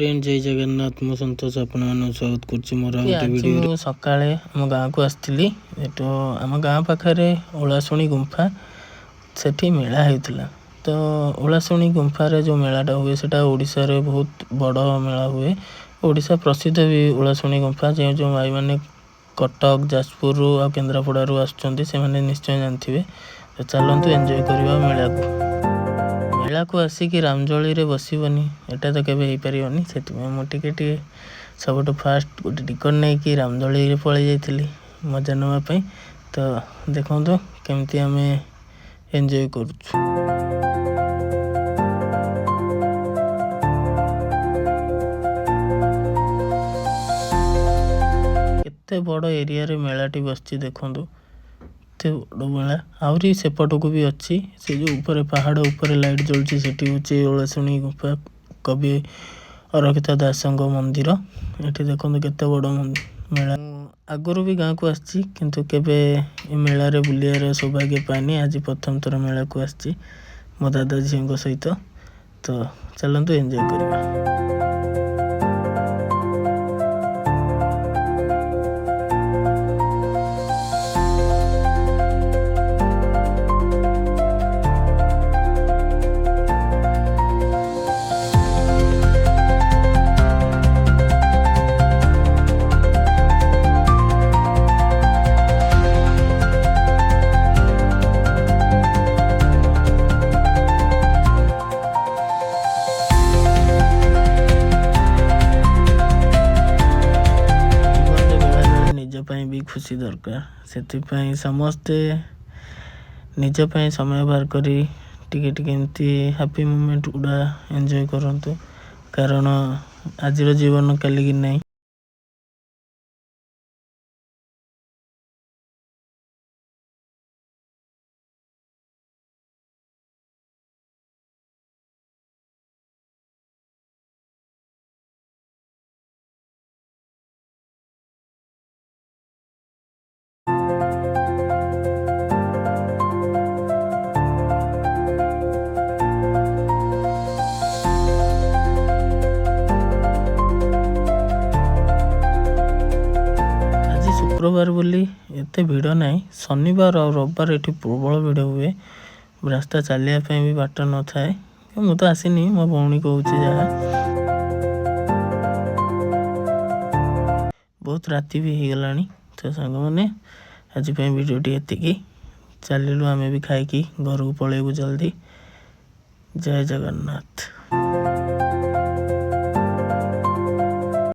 Friend जय जगन्नाथ मु संतोष आपण स्वागत करछि मोर वीडियो सकाळे हम गाँव को आस्थिली एटो हम गाँव पाखरे ओलासुणी गुंफा सेठी मेला हेउतला। तो ओलासुणी गुंफा रे जो मेलाटा हुए सेटा ओडिसा रे बहुत बड़ मेला हुए। ओडिसा प्रसिद्ध भी ओलासुणी गुंफा जे जो भाई माने कटक जाजपुर आ केन्द्रापड़ा रु आछंती से माने निश्चय जानथिबे। तो चलंतु एन्जॉय करबा मेला को आसिक रामजोली रे बसबनी एटा तो केबे पारिबनी से मु टिके सबुठ फास्ट गोटे टिकट नहीं कि रामदोली रे पळै जाइथिली मजा नवा। तो देखो केमती आम एंजॉय करुछु। केते बड़ एरिया रे मेलाटी बसची देखो बड़ मेला आहरी सेपट को भी अच्छी से जो ऊपर पहाड़ ऊपर लाइट जलुची सेठी होची ओलासुणी गुंफा कवि अरक्षिता दासंग मंदिर। एठी देखो केते बड़ मेला आगुरी भी गाँव को आसची किंतु केबे मेला रे बुलियार सौभाग्य पानी आज प्रथम थर मेला को आसची मो दादा झीओं सहित। तो चलंतु एंजॉय करबा। भी खुशी दरकार से समस्ते निज समय बाहर करी टिके टिके एमती हैप्पी मोमेंट गुड़ा एंजॉय करंतु कारण आज जीवन काली की नहीं। शुक्रवार बोली एते भिड़ नहीं शनिवार और रविवार एठी प्रबल भिड़ हुए। रास्ता चलिया भी बाट न थाए मु तो आसीनी मो भौणी कहूँ जहाँ बहुत राति भी हो गलानी। तो सांग मैंने आज वीडियोटी एतिकी चलू आम भी खाई घर को पलैबू जल्दी। जय जगन्नाथ।